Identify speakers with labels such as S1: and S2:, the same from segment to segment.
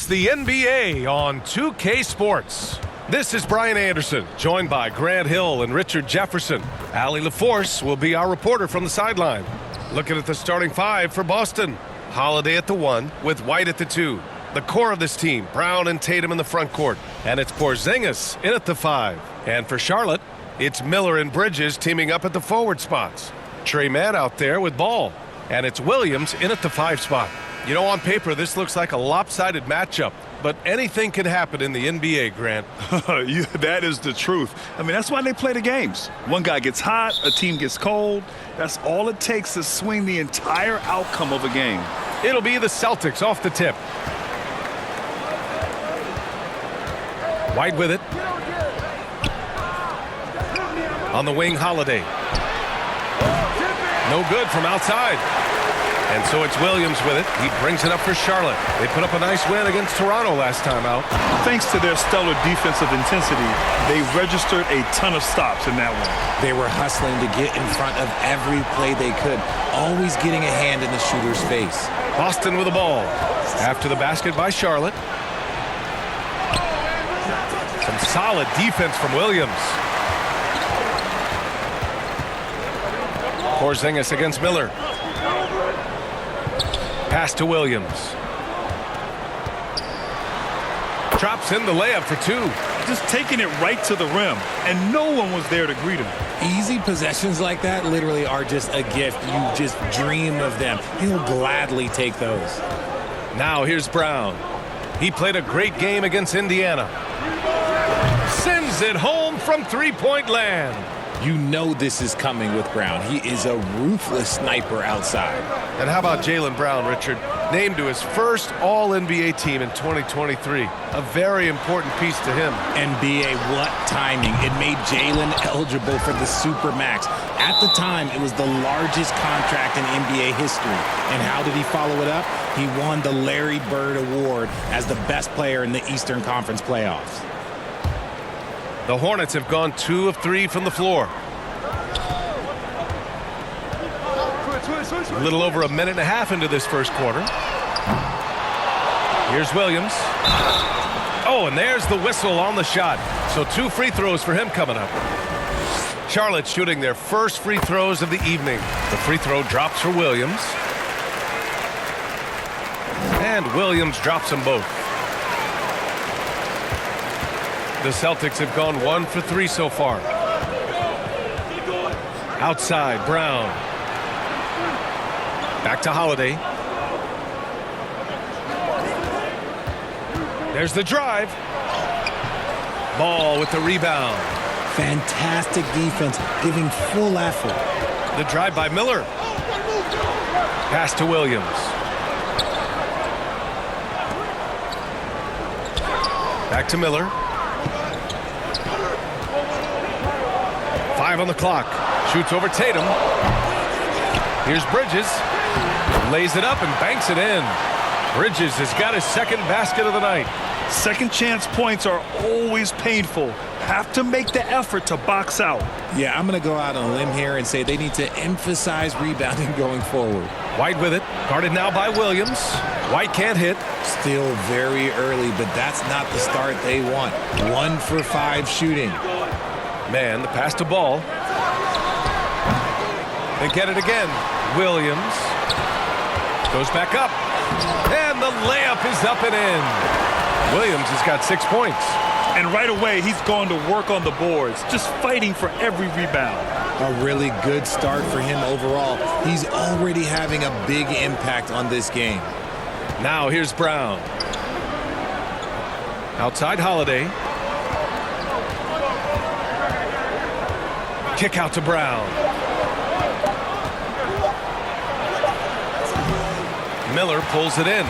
S1: the NBA on 2K Sports. This is Brian Anderson, joined by Grant Hill and Richard Jefferson. Allie LaForce will be our reporter from the sideline. Looking at the starting five for Boston. Holiday at the 1 with White at the 2. The core of this team, Brown and Tatum in the front court. And it's Porzingis in at the 5. And for Charlotte, it's Miller and Bridges teaming up at the forward spots. Trey Mann out there with Ball. And it's Williams in at the 5 spot. You know, on paper, this looks like a lopsided matchup, but anything can happen in the NBA, Grant.
S2: Yeah, that is the truth. I mean, that's why they play the games. One guy gets hot, a team gets cold. That's all it takes to swing the entire outcome of a game.
S1: It'll be the Celtics off the tip. White with it. On the wing, Holiday. No good from outside. And so it's Williams with it. He brings it up for Charlotte. They put up a nice win against Toronto last time out.
S2: Thanks to their stellar defensive intensity, they registered a ton of stops in that one.
S3: They were hustling to get in front of every play they could, always getting a hand in the shooter's face.
S1: Boston with the ball. After the basket by Charlotte. Some solid defense from Williams. Porzingis against Miller. Pass to Williams. Drops in the layup for 2.
S2: Just taking it right to the rim, and no one was there to greet him.
S3: Easy possessions like that literally are just a gift. You just dream of them. He'll gladly take those.
S1: Now here's Brown. He played a great game against Indiana. Sends it home from three-point land.
S3: You know this is coming with Brown. He is a ruthless sniper outside.
S1: And how about Jaylen Brown, Richard? Named to his first All-NBA team in 2023. A very important piece to him.
S3: NBA, what timing. It made Jaylen eligible for the Supermax. At the time, it was the largest contract in NBA history. And how did he follow it up? He won the Larry Bird Award as the best player in the Eastern Conference playoffs.
S1: The Hornets have gone 2 of 3 from the floor. A little over a minute and a half into this first quarter. Here's Williams. Oh, and there's the whistle on the shot. So 2 free throws for him coming up. Charlotte shooting their first free throws of the evening. The free throw drops for Williams. And Williams drops them both. The Celtics have gone 1 for 3 so far. Outside, Brown. Back to Holiday. There's the drive. Ball with the rebound.
S3: Fantastic defense, giving full effort.
S1: The drive by Miller. Pass to Williams. Back to Miller. 5 on the clock. Shoots over Tatum. Here's Bridges. Lays it up and banks it in. Bridges has got his second basket of the night.
S2: Second chance points are always painful. Have to make the effort to box out.
S3: Yeah, I'm going to go out on a limb here and say they need to emphasize rebounding going forward.
S1: White with it. Guarded now by Williams. White can't hit.
S3: Still very early, but that's not the start they want. 1 for 5 shooting.
S1: Man, the pass to Ball. They get it again. Williams goes back up. And the layup is up and in. Williams has got 6 points.
S2: And right away, he's gone to work on the boards, just fighting for every rebound.
S3: A really good start for him overall. He's already having a big impact on this game.
S1: Now here's Brown. Outside Holiday. Kick out to Brown. Miller pulls it in.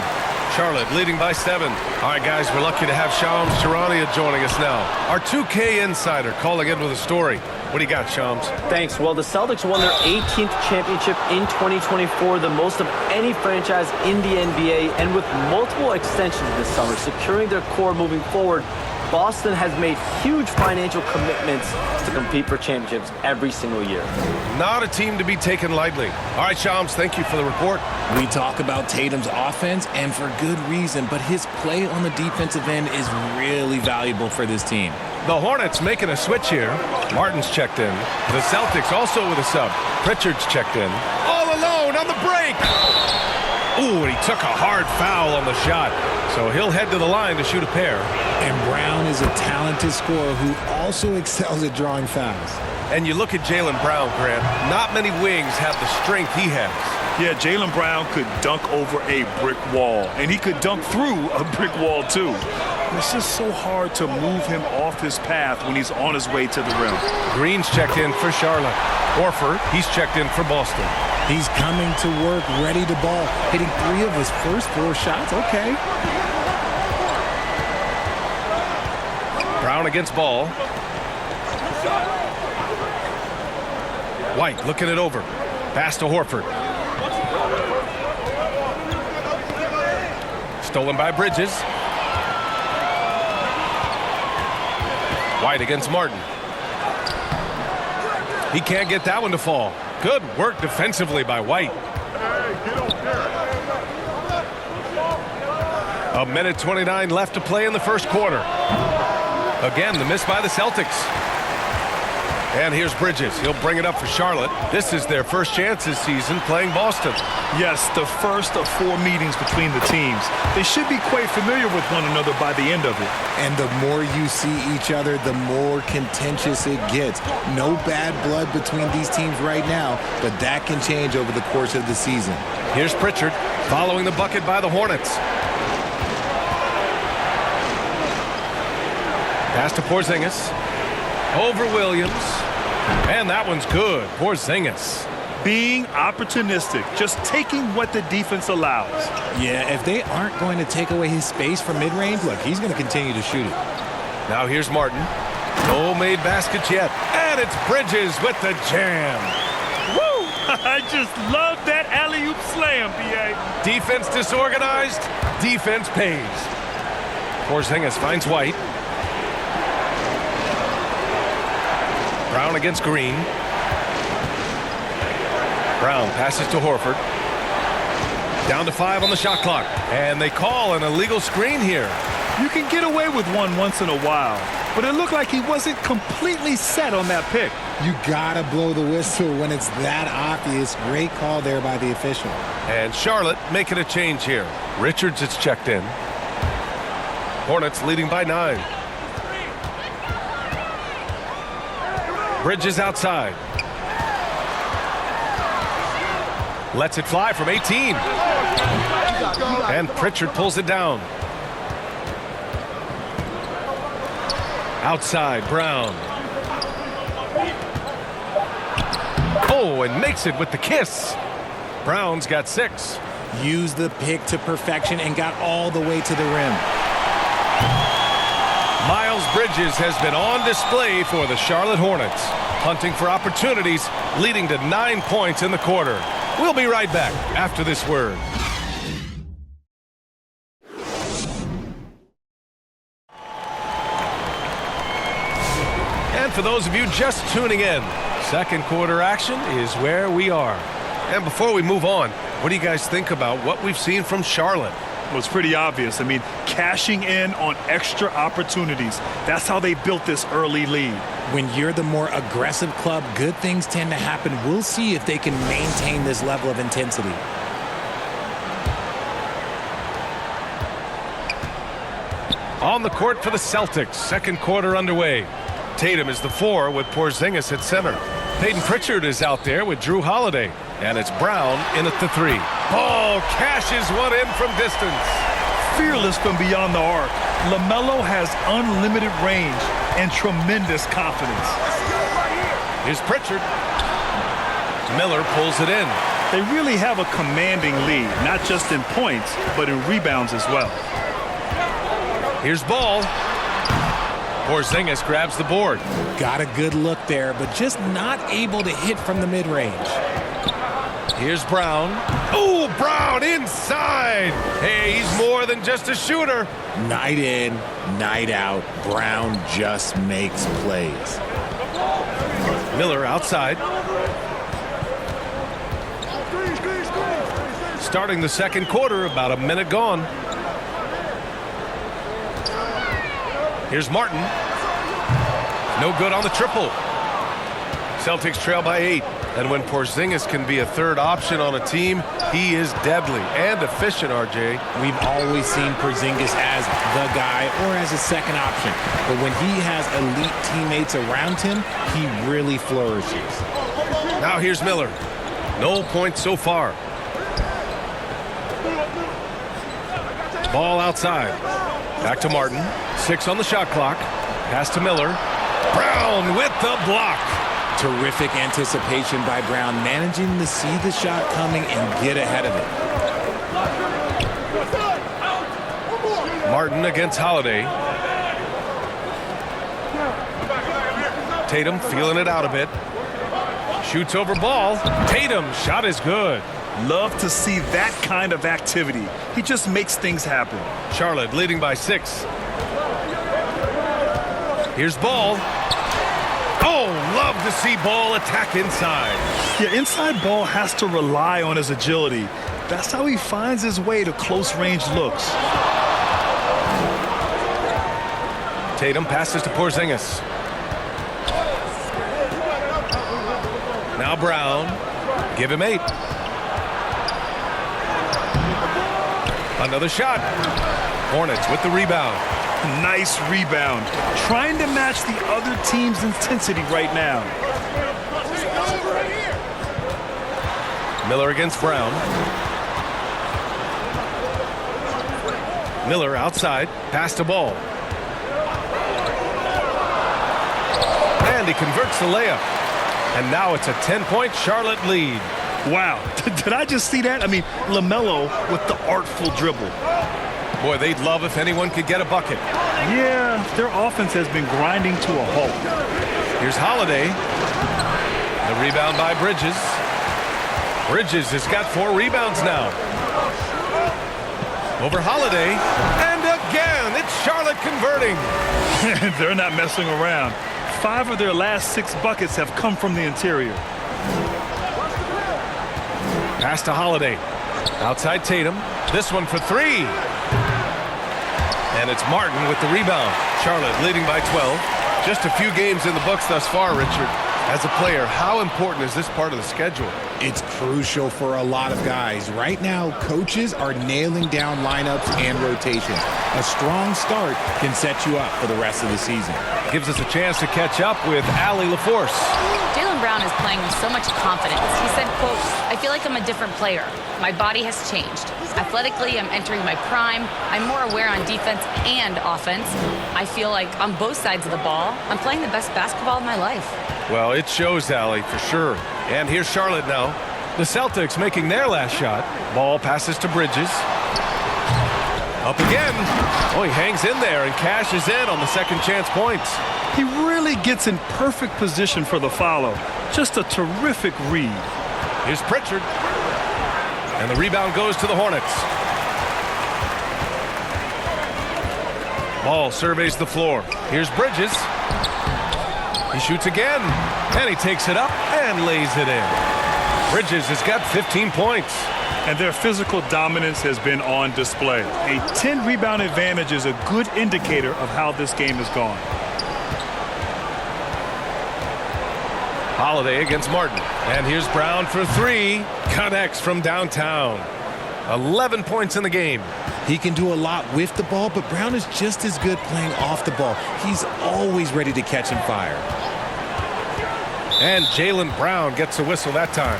S1: Charlotte leading by 7. All right, guys, we're lucky to have Shams Charania joining us now. Our 2K insider calling in with a story. What do you got, Shams?
S4: Thanks. Well, the Celtics won their 18th championship in 2024, the most of any franchise in the NBA, and with multiple extensions this summer, securing their core moving forward. Boston has made huge financial commitments to compete for championships every single year.
S1: Not a team to be taken lightly. All right, Shams, thank you for the report.
S3: We talk about Tatum's offense, and for good reason, but his play on the defensive end is really valuable for this team.
S1: The Hornets making a switch here. Martin's checked in. The Celtics also with a sub. Pritchard's checked in. All alone on the break. Ooh, and he took a hard foul on the shot. So he'll head to the line to shoot a pair.
S3: And Brown is a talented scorer who also excels at drawing fouls.
S1: And you look at Jaylen Brown, Grant. Not many wings have the strength he has.
S2: Yeah, Jaylen Brown could dunk over a brick wall, and he could dunk through a brick wall, too. It's just so hard to move him off his path when he's on his way to the rim.
S1: Green's checked in for Charlotte. Horford, he's checked in for Boston.
S3: He's coming to work, ready to ball, hitting 3 of his first 4 shots. Okay.
S1: Brown against Ball. White looking it over. Pass to Horford. Stolen by Bridges. White against Martin. He can't get that one to fall. Good work defensively by White. A minute 29 left to play in the first quarter. Again, the miss by the Celtics. And here's Bridges. He'll bring it up for Charlotte. This is their first chance this season playing Boston.
S2: Yes, the first of 4 meetings between the teams. They should be quite familiar with one another by the end of it.
S3: And the more you see each other, the more contentious it gets. No bad blood between these teams right now, but that can change over the course of the season.
S1: Here's Pritchard following the bucket by the Hornets. Pass to Porzingis. Over Williams. And that one's good. Porzingis.
S2: Being opportunistic, just taking what the defense allows.
S3: Yeah, if they aren't going to take away his space from mid-range, look, he's going to continue to shoot it.
S1: Now here's Martin. No made baskets yet. And it's Bridges with the jam.
S2: Woo! I just love that alley-oop slam, B.A.
S1: Defense disorganized. Defense pays. Porzingis finds White. Brown against Green. Brown passes to Horford. Down to 5 on the shot clock. And they call an illegal screen here.
S2: You can get away with one once in a while, but it looked like he wasn't completely set on that pick.
S3: You gotta blow the whistle when it's that obvious. Great call there by the official.
S1: And Charlotte making a change here. Richards is checked in. Hornets leading by 9. Bridges outside. Lets it fly from 18. And Pritchard pulls it down. Outside, Brown. Oh, and makes it with the kiss. Brown's got 6.
S3: Used the pick to perfection and got all the way to the rim.
S1: Miles Bridges has been on display for the Charlotte Hornets, hunting for opportunities, leading to 9 points in the quarter. We'll be right back after this word. And for those of you just tuning in, second quarter action is where we are. And before we move on, what do you guys think about what we've seen from Charlotte?
S2: Well, it's pretty obvious. I mean, cashing in on extra opportunities. That's how they built this early lead.
S3: When you're the more aggressive club, good things tend to happen. We'll see if they can maintain this level of intensity.
S1: On the court for the Celtics, second quarter underway. Tatum is the 4 with Porzingis at center. Peyton Pritchard is out there with Drew Holiday. And it's Brown in at the 3. Ball cashes one in from distance.
S2: Fearless from beyond the arc. LaMelo has unlimited range and tremendous confidence.
S1: Here's Pritchard. Miller pulls it in.
S2: They really have a commanding lead, not just in points, but in rebounds as well.
S1: Here's Ball. Porzingis grabs the board.
S3: Got a good look there, but just not able to hit from the mid-range.
S1: Here's Brown. Oh, Brown inside. Hey, he's more than just a shooter.
S3: Night in, night out, Brown just makes plays.
S1: Miller outside. Starting the second quarter, about a minute gone. Here's Martin. No good on the triple. Celtics trail by 8. And when Porzingis can be a third option on a team, he is deadly and efficient, RJ.
S3: We've always seen Porzingis as the guy or as a second option. But when he has elite teammates around him, he really flourishes.
S1: Now here's Miller. No points so far. Ball outside. Back to Martin. 6 on the shot clock. Pass to Miller. Brown with the block.
S3: Terrific anticipation by Brown, managing to see the shot coming and get ahead of it.
S1: Martin against Holiday. Tatum feeling it out a bit. Shoots over ball. Tatum shot is good.
S2: Love to see that kind of activity. He just makes things happen.
S1: Charlotte leading by 6. Here's Ball. Oh, love to see Ball attack inside.
S2: Yeah, inside Ball has to rely on his agility. That's how he finds his way to close-range looks.
S1: Tatum passes to Porzingis. Now Brown. Give him 8. Another shot. Hornets with the rebound.
S2: Nice rebound. Trying to match the other team's intensity right now.
S1: Miller against Brown. Miller outside. Pass to Ball. And he converts the layup. And now it's a 10-point Charlotte lead.
S2: Wow. Did I just see that? I mean, LaMelo with the artful dribble.
S1: Boy, they'd love if anyone could get a bucket.
S2: Yeah, their offense has been grinding to a halt.
S1: Here's Holiday. The rebound by Bridges. Bridges has got 4 rebounds now. Over Holiday. And again, it's Charlotte converting.
S2: They're not messing around. 5 of their last 6 buckets have come from the interior.
S1: Pass to Holiday. Outside Tatum. This one for 3. And it's Martin with the rebound. Charlotte leading by 12. Just a few games in the books thus far, Richard. As a player, how important is this part of the schedule?
S3: It's crucial for a lot of guys. Right now, coaches are nailing down lineups and rotations. A strong start can set you up for the rest of the season.
S1: Gives us a chance to catch up with Allie LaForce.
S5: Jaylen Brown is playing with so much confidence. He said, quote, "I feel like I'm a different player. My body has changed. Athletically, I'm entering my prime. I'm more aware on defense and offense. I feel like on both sides of the ball, I'm playing the best basketball of my life."
S1: Well, it shows, Allie, for sure. And here's Charlotte now. The Celtics making their last shot. Ball passes to Bridges. Up again. Oh, he hangs in there and cashes in on the second chance points.
S2: He really gets in perfect position for the follow. Just a terrific read.
S1: Here's Pritchard. And the rebound goes to the Hornets. Ball surveys the floor. Here's Bridges. He shoots again. And he takes it up and lays it in. Bridges has got 15 points.
S2: And their physical dominance has been on display. A 10-rebound advantage is a good indicator of how this game has gone.
S1: Holiday against Martin. And here's Brown for 3. Connects from downtown. 11 points in the game.
S3: He can do a lot with the ball, but Brown is just as good playing off the ball. He's always ready to catch and fire.
S1: And Jaylen Brown gets a whistle that time.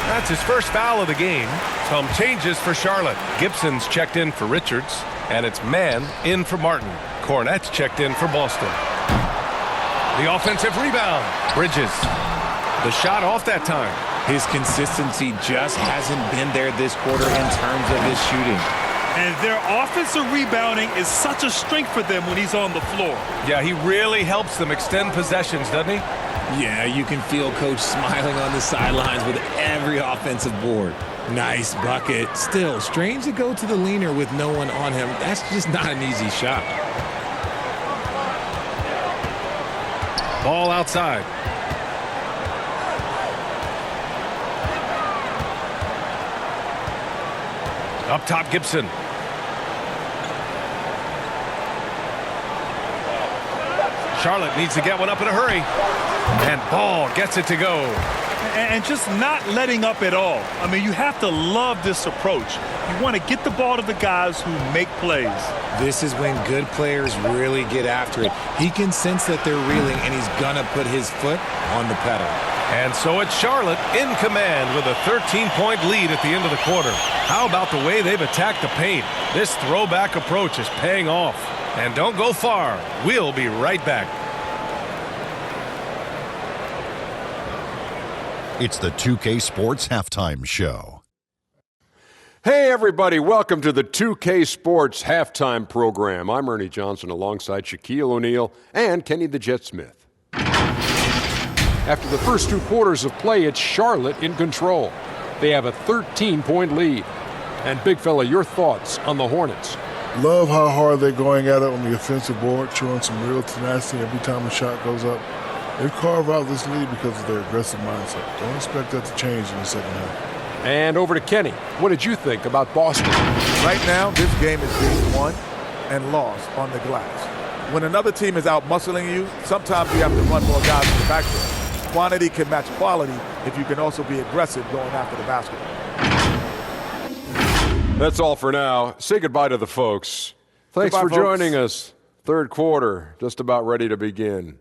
S1: That's his first foul of the game. Some changes for Charlotte. Gibson's checked in for Richards. And it's Mann in for Martin. Cornette's checked in for Boston. The offensive rebound. Bridges. The shot off that time.
S3: His consistency just hasn't been there this quarter in terms of his shooting.
S2: And their offensive rebounding is such a strength for them when he's on the floor.
S1: Yeah, he really helps them extend possessions, doesn't he?
S3: Yeah, you can feel Coach smiling on the sidelines with every offensive board. Nice bucket. Still, strange to go to the leaner with no one on him. That's just not an easy shot.
S1: Ball outside. Up top, Gibson. Charlotte needs to get one up in a hurry. And Ball gets it to go.
S2: And just not letting up at all. I mean, you have to love this approach. You want to get the ball to the guys who make plays.
S3: This is when good players really get after it. He can sense that they're reeling, and he's going to put his foot on the pedal.
S1: And so it's Charlotte in command with a 13-point lead at the end of the quarter. How about the way they've attacked the paint? This throwback approach is paying off. And don't go far. We'll be right back.
S6: It's the 2K Sports Halftime Show.
S7: Hey, everybody. Welcome to the 2K Sports Halftime Program. I'm Ernie Johnson alongside Shaquille O'Neal and Kenny the Jet Smith. After the first two quarters of play, it's Charlotte in control. They have a 13-point lead. And, big fella, your thoughts on the Hornets?
S8: Love how hard they're going at it on the offensive board, showing some real tenacity every time a shot goes up. They've carved out this lead because of their aggressive mindset. Don't expect that to change in the second half.
S7: And over to Kenny. What did you think about Boston?
S9: Right now, this game is being won and lost on the glass. When another team is out-muscling you, sometimes you have to run more guys in the backcourt. Quantity can match quality if you can also be aggressive going after the basket.
S7: That's all for now. Say goodbye to the folks. Thanks for joining us. Third quarter, just about ready to begin.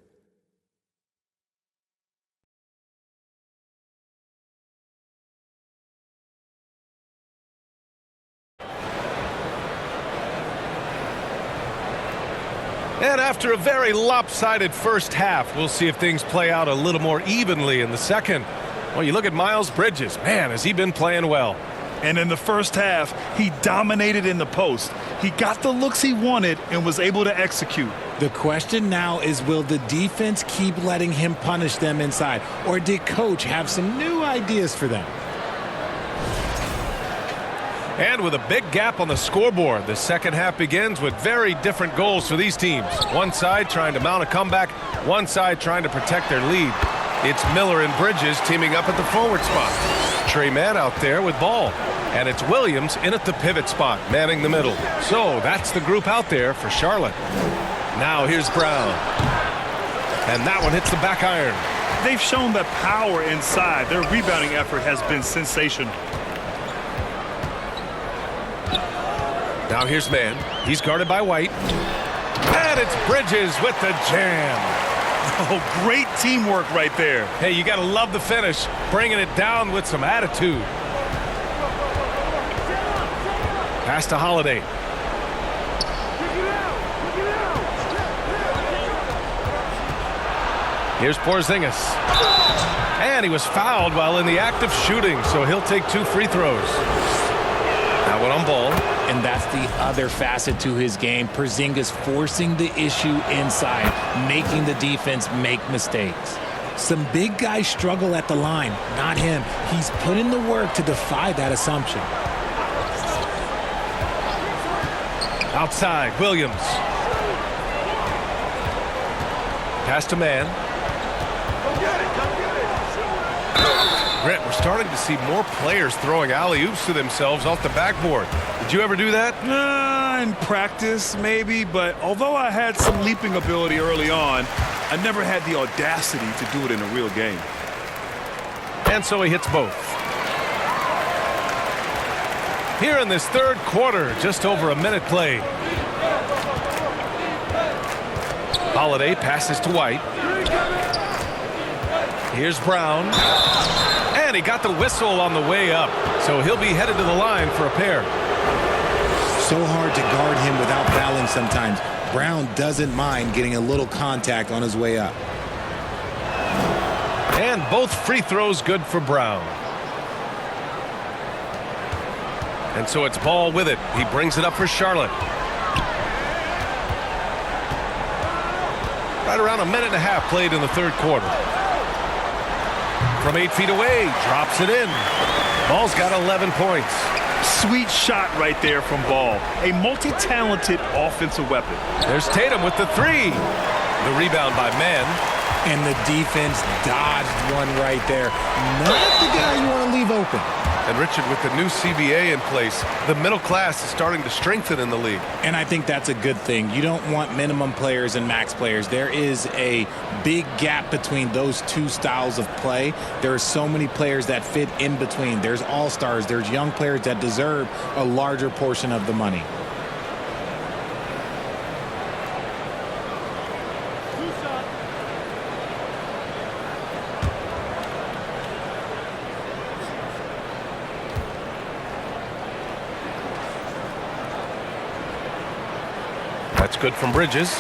S1: And after a very lopsided first half, we'll see if things play out a little more evenly in the second. Well, you look at Miles Bridges. Man, has he been playing well.
S2: And in the first half, he dominated in the post. He got the looks he wanted and was able to execute.
S3: The question now is, will the defense keep letting him punish them inside? Or did Coach have some new ideas for them?
S1: And with a big gap on the scoreboard, the second half begins with very different goals for these teams. One side trying to mount a comeback, one side trying to protect their lead. It's Miller and Bridges teaming up at the forward spot. Trey Mann out there with Ball. And it's Williams in at the pivot spot, manning the middle. So that's the group out there for Charlotte. Now here's Brown. And that one hits the back iron.
S2: They've shown the power inside. Their rebounding effort has been sensational.
S1: Now here's Mann. He's guarded by White. And it's Bridges with the jam.
S2: Oh, great teamwork right there.
S1: Hey, you got to love the finish. Bringing it down with some attitude. Pass to Holiday. Here's Porzingis. And he was fouled while in the act of shooting, so he'll take 2 free throws. That one on Ball.
S3: And that's the other facet to his game. Porzingis forcing the issue inside, making the defense make mistakes. Some big guys struggle at the line, not him. He's put in the work to defy that assumption.
S1: Outside, Williams. Pass to Mann. Brett, we're starting to see more players throwing alley-oops to themselves off the backboard. Did you ever do that?
S2: In practice, maybe, but although I had some leaping ability early on, I never had the audacity to do it in a real game.
S1: And so he hits both. Here in this third quarter, just over a minute played. Holiday passes to White. Here's Brown. And he got the whistle on the way up, so he'll be headed to the line for a pair.
S3: So hard to guard him without fouling sometimes. Brown doesn't mind getting a little contact on his way up.
S1: And both free throws good for Brown. And so it's Ball with it. He brings it up for Charlotte. Right around a minute and a half played in the third quarter. from 8 feet away, drops it in. Ball's got 11 points.
S2: Sweet shot right there from Ball. A multi-talented offensive weapon.
S1: There's Tatum with the three. The rebound by Mann.
S3: And the defense dodged one right there. Not the guy you want to leave open.
S1: And Richard, with the new CBA in place, the middle class is starting to strengthen in the league.
S3: And I think that's a good thing. You don't want minimum players and max players. There is a big gap between those two styles of play. There are so many players that fit in between. There's all-stars. There's young players that deserve a larger portion of the money.
S1: That's good from Bridges.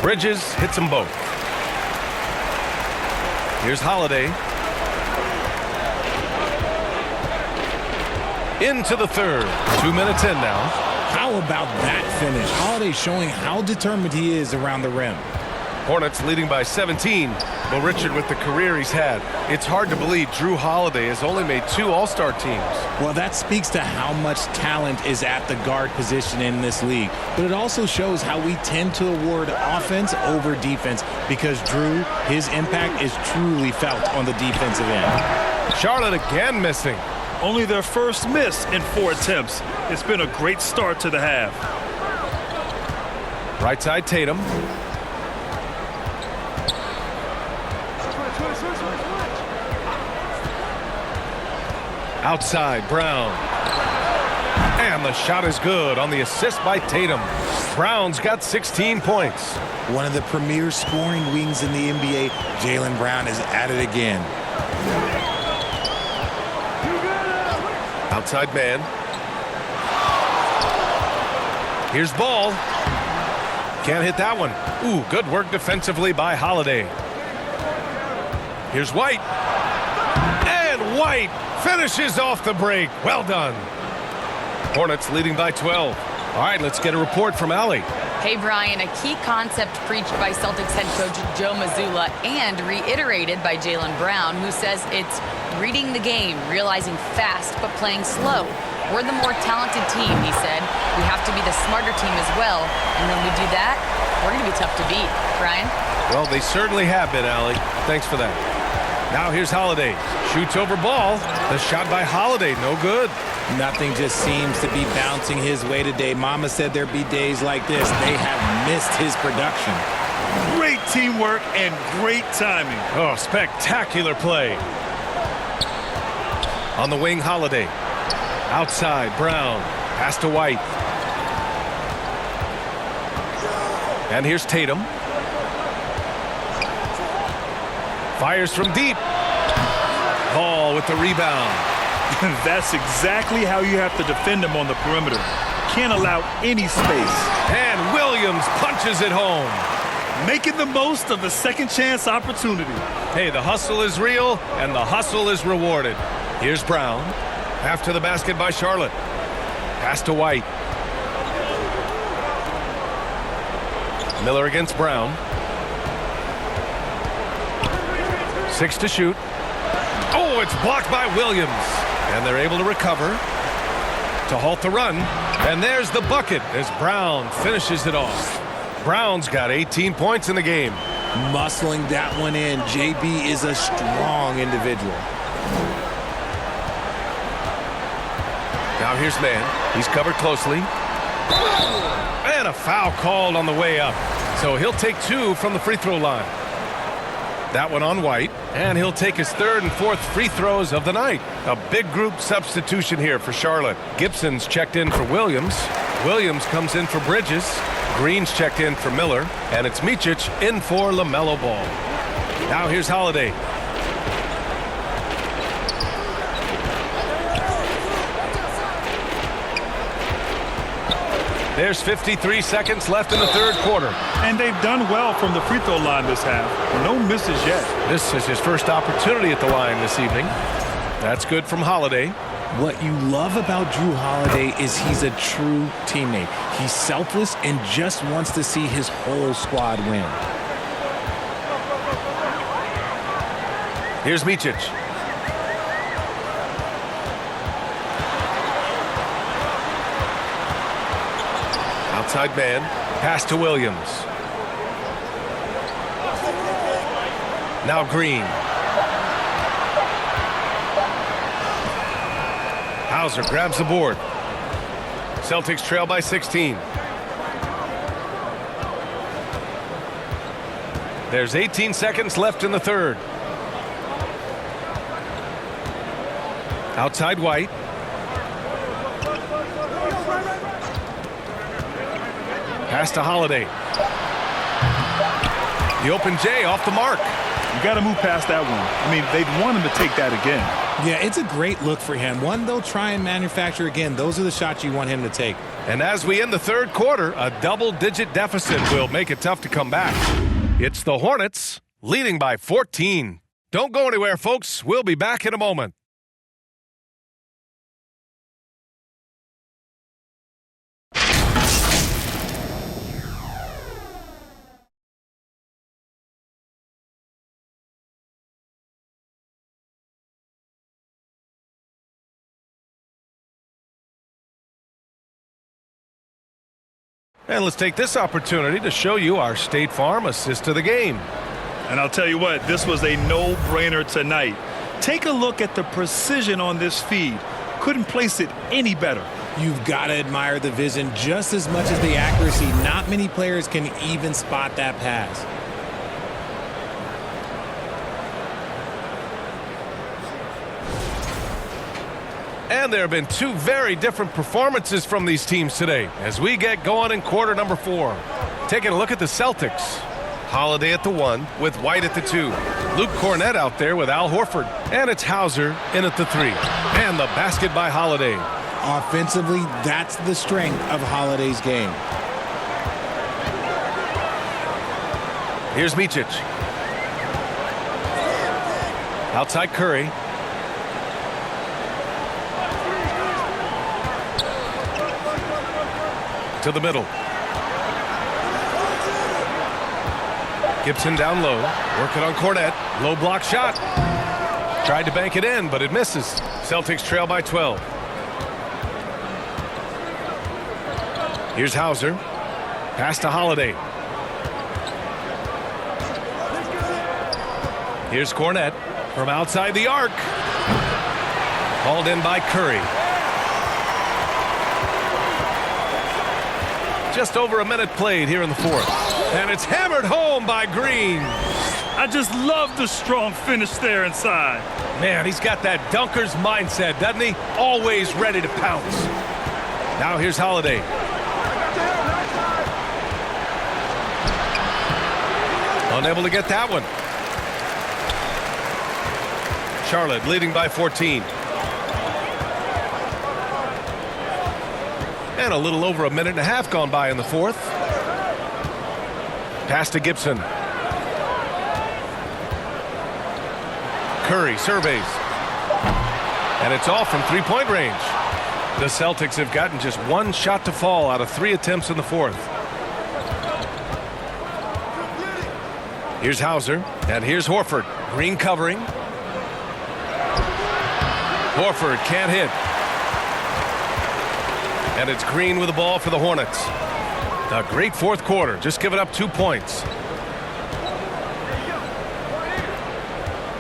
S1: Bridges hits them both. Here's Holiday. Into the third. 2 minutes in now.
S3: How about that finish? Holiday showing how determined he is around the rim.
S1: Hornets leading by 17. But Richard, with the career he's had, it's hard to believe Drew Holiday has only made 2 All-Star teams.
S3: Well, that speaks to how much talent is at the guard position in this league. But it also shows how we tend to award offense over defense because Drew, his impact is truly felt on the defensive end.
S1: Charlotte again missing.
S2: Only their first miss in 4 attempts. It's been a great start to the half.
S1: Right side Tatum. Outside, Brown. And the shot is good on the assist by Tatum. Brown's got 16 points.
S3: One of the premier scoring wings in the NBA, Jaylen Brown is at it again.
S1: Outside man. Here's Ball. Can't hit that one. Ooh, good work defensively by Holiday. Here's White. And White finishes off the break. Well done. Hornets leading by 12. All right, let's get a report from Allie.
S5: Hey, Brian, a key concept preached by Celtics head coach Joe Mazzulla and reiterated by Jaylen Brown, who says it's reading the game, realizing fast but playing slow. We're the more talented team, he said. We have to be the smarter team as well. And when we do that, we're going to be tough to beat. Brian?
S1: Well, they certainly have been, Allie. Thanks for that. Now here's Holiday. Shoots over Ball. The shot by Holiday, no good.
S3: Nothing just seems to be bouncing his way today. Mama said there'd be days like this. They have missed his production.
S2: Great teamwork and great timing.
S1: Oh, spectacular play. On the wing, Holiday. Outside, Brown. Pass to White. And here's Tatum. Fires from deep. Ball with the rebound.
S2: That's exactly how you have to defend him on the perimeter. Can't allow any space.
S1: And Williams punches it home.
S2: Making the most of the second chance opportunity.
S1: Hey, the hustle is real, and the hustle is rewarded. Here's Brown. After the basket by Charlotte. Pass to White. Miller against Brown. 6 to shoot. Oh, it's blocked by Williams. And they're able to recover to halt the run. And there's the bucket as Brown finishes it off. Brown's got 18 points in the game.
S3: Muscling that one in. JB is a strong individual.
S1: Now here's Mann. He's covered closely. And a foul called on the way up. So he'll take 2 from the free throw line. That one on White. And he'll take his 3rd and 4th free throws of the night. A big group substitution here for Charlotte. Gibson's checked in for Williams. Williams comes in for Bridges. Green's checked in for Miller. And it's Micic in for LaMelo Ball. Now here's Holiday. There's 53 seconds left in the third quarter.
S2: And they've done well from the free throw line this half. No misses yet.
S1: This is his first opportunity at the line this evening. That's good from Holiday.
S3: What you love about Drew Holiday is he's a true teammate. He's selfless and just wants to see his whole squad win.
S1: Here's Micic. Outside man, pass to Williams. Now Green. Hauser grabs the board. Celtics trail by 16. There's 18 seconds left in the third. Outside White. Pass to Holiday. The open J off the mark.
S2: You got to move past that one. I mean, they'd want him to take that again.
S3: Yeah, it's a great look for him. One they'll try and manufacture again. Those are the shots you want him to take.
S1: And as we end the third quarter, a double-digit deficit will make it tough to come back. It's the Hornets leading by 14. Don't go anywhere, folks. We'll be back in a moment. And let's take this opportunity to show you our State Farm assist to the game.
S2: And I'll tell you what, this was a no-brainer tonight. Take a look at the precision on this feed. Couldn't place it any better.
S3: You've got to admire the vision just as much as the accuracy. Not many players can even spot that pass.
S1: And there have been two very different performances from these teams today as we get going in quarter number 4. Taking a look at the Celtics. Holiday at the 1 with White at the 2. Luke Cornett out there with Al Horford. And it's Hauser in at the 3. And the basket by Holiday.
S3: Offensively, that's the strength of Holiday's game.
S1: Here's Micic. Outside Curry. To the middle. Gibson down low. Working on Cornett. Low block shot. Tried to bank it in, but it misses. Celtics trail by 12. Here's Hauser. Pass to Holiday. Here's Cornett from outside the arc. Hauled in by Curry. Just over a minute played here in the fourth. And it's hammered home by Green.
S2: I just love the strong finish there inside.
S1: Man, he's got that dunker's mindset, doesn't he? Always ready to pounce. Now here's Holiday. Unable to get that one. Charlotte leading by 14. And a little over a minute and a half gone by in the fourth. Pass to Gibson. Curry surveys. And it's off from three-point range. The Celtics have gotten just one shot to fall out of 3 attempts in the fourth. Here's Hauser. And here's Horford. Green covering. Horford can't hit. And it's Green with the ball for the Hornets. A great fourth quarter, just giving up 2 points.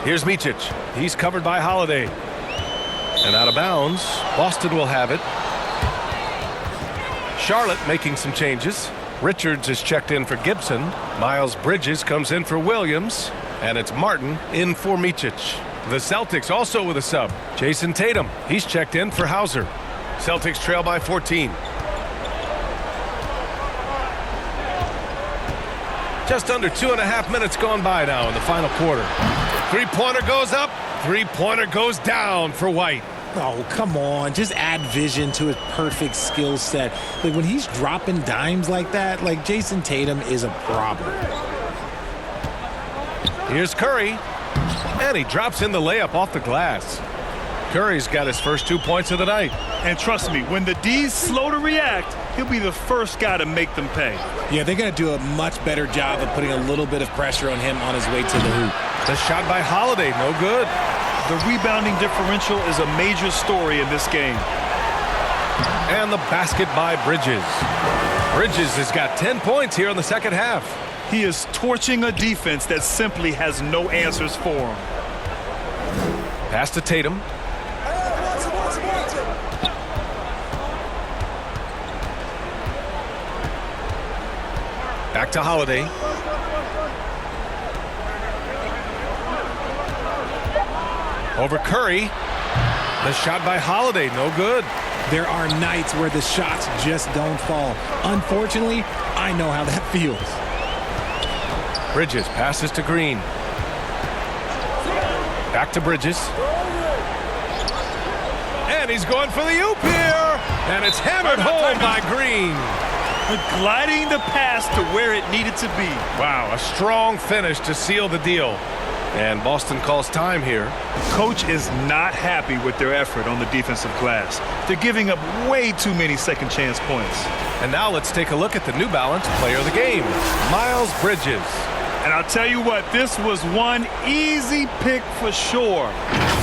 S1: Here's Micic. He's covered by Holiday. And out of bounds, Boston will have it. Charlotte making some changes. Richards is checked in for Gibson. Miles Bridges comes in for Williams. And it's Martin in for Micic. The Celtics also with a sub. Jason Tatum. He's checked in for Hauser. Celtics trail by 14. Just under 2.5 minutes gone by now in the final quarter. Three-pointer goes up. Three-pointer goes down for White.
S3: Oh, come on. Just add vision to his perfect skill set. Like, when he's dropping dimes like that, like, Jason Tatum is a problem.
S1: Here's Curry, and he drops in the layup off the glass. Curry's got his first 2 points of the night.
S2: And trust me, when the D's slow to react, he'll be the first guy to make them pay.
S3: Yeah, they're going to do a much better job of putting a little bit of pressure on him on his way to the hoop.
S1: The shot by Holiday, no good.
S2: The rebounding differential is a major story in this game.
S1: And the basket by Bridges. Bridges has got 10 points here in the second half.
S2: He is torching a defense that simply has no answers for him.
S1: Pass to Tatum. Back to Holiday. Over Curry. The shot by Holiday, no good.
S3: There are nights where the shots just don't fall. Unfortunately, I know how that feels.
S1: Bridges passes to Green. Back to Bridges. And he's going for the oop here. And it's hammered home by Green.
S2: Gliding the pass to where it needed to be.
S1: Wow, a strong finish to seal the deal. And Boston calls time here.
S2: Coach is not happy with their effort on the defensive glass. They're giving up way too many second chance points.
S1: And now let's take a look at the New Balance player of the game, Miles Bridges.
S2: And I'll tell you what, this was one easy pick for sure.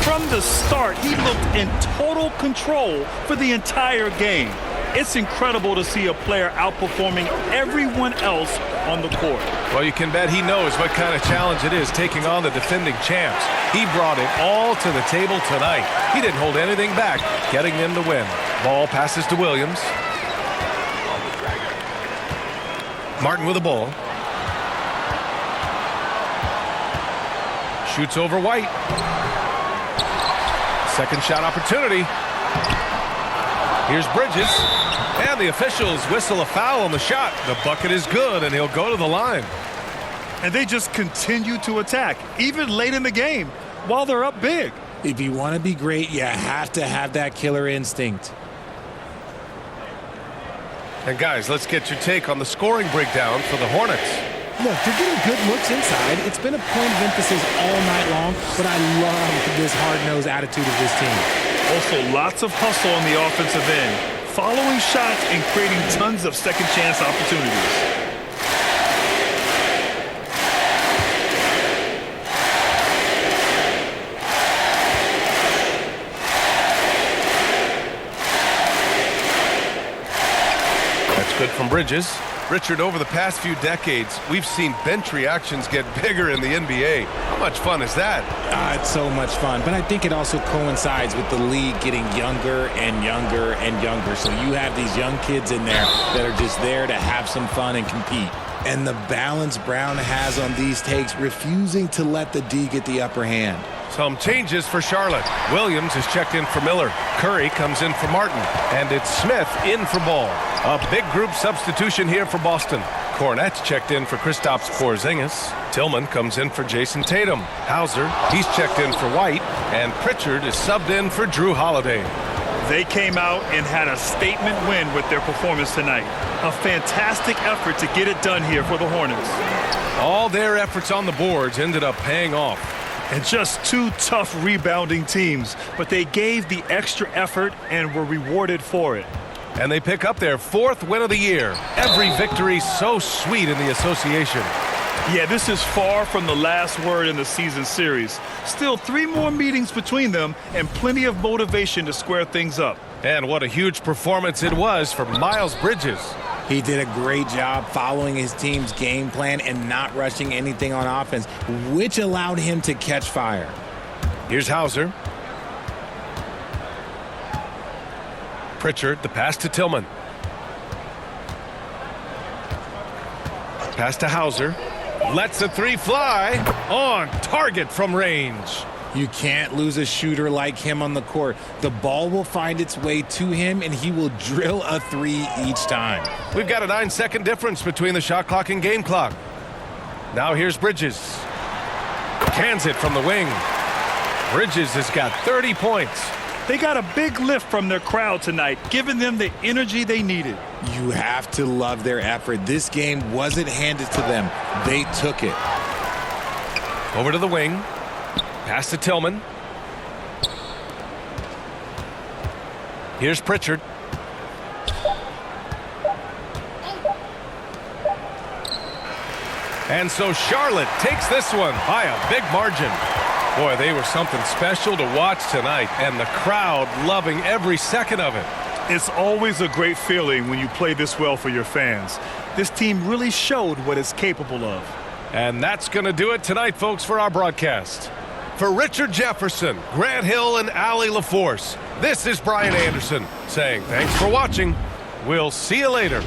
S2: From the start, he looked in total control for the entire game. It's incredible to see a player outperforming everyone else on the court.
S1: Well, you can bet he knows what kind of challenge it is taking on the defending champs. He brought it all to the table tonight. He didn't hold anything back, getting them to win. Ball passes to Williams. Martin with the ball. Shoots over White. Second shot opportunity. Here's Bridges. And the officials whistle a foul on the shot. The bucket is good, and he'll go to the line.
S2: And they just continue to attack, even late in the game, while they're up big.
S3: If you want to be great, you have to have that killer instinct.
S1: And guys, let's get your take on the scoring breakdown for the Hornets.
S3: Look, they're getting good looks inside. It's been a point of emphasis all night long, but I love this hard-nosed attitude of this team.
S2: Also, lots of hustle on the offensive end, following shots and creating tons of second chance opportunities.
S1: That's good from Bridges. Richard, over the past few decades, we've seen bench reactions get bigger in the NBA. How much fun is that?
S3: It's so much fun, but I think it also coincides with the league getting younger and younger and younger. So you have these young kids in there that are just there to have some fun and compete. And the balance Brown has on these takes, refusing to let the D get the upper hand.
S1: Some changes for Charlotte. Williams is checked in for Miller. Curry comes in for Martin. And it's Smith in for Ball. A big group substitution here for Boston. Hornets checked in for Kristaps Porzingis. Tillman comes in for Jason Tatum. Hauser, he's checked in for White. And Pritchard is subbed in for Drew Holiday.
S2: They came out and had a statement win with their performance tonight. A fantastic effort to get it done here for the Hornets.
S1: All their efforts on the boards ended up paying off.
S2: And just two tough rebounding teams, but they gave the extra effort and were rewarded for it.
S1: And they pick up their 4th win of the year. Every victory so sweet in the association.
S2: Yeah, this is far from the last word in the season series. Still 3 more meetings between them and plenty of motivation to square things up.
S1: And what a huge performance it was for Miles Bridges.
S3: He did a great job following his team's game plan and not rushing anything on offense, which allowed him to catch fire.
S1: Here's Hauser. Pritchard, the pass to Tillman. Pass to Hauser. Lets the 3 fly. On target from range.
S3: You can't lose a shooter like him on the court. The ball will find its way to him, and he will drill a 3 each time.
S1: We've got a 9-second difference between the shot clock and game clock. Now here's Bridges. Cans it from the wing. Bridges has got 30 points.
S2: They got a big lift from their crowd tonight, giving them the energy they needed.
S3: You have to love their effort. This game wasn't handed to them. They took it.
S1: Over to the wing. Pass to Tillman. Here's Pritchard. And so Charlotte takes this one by a big margin. Boy, they were something special to watch tonight, and the crowd loving every second of it.
S2: It's always a great feeling when you play this well for your fans. This team really showed what it's capable of.
S1: And that's going to do it tonight, folks, for our broadcast. For Richard Jefferson, Grant Hill, and Allie LaForce, this is Brian Anderson saying thanks for watching. We'll see you later.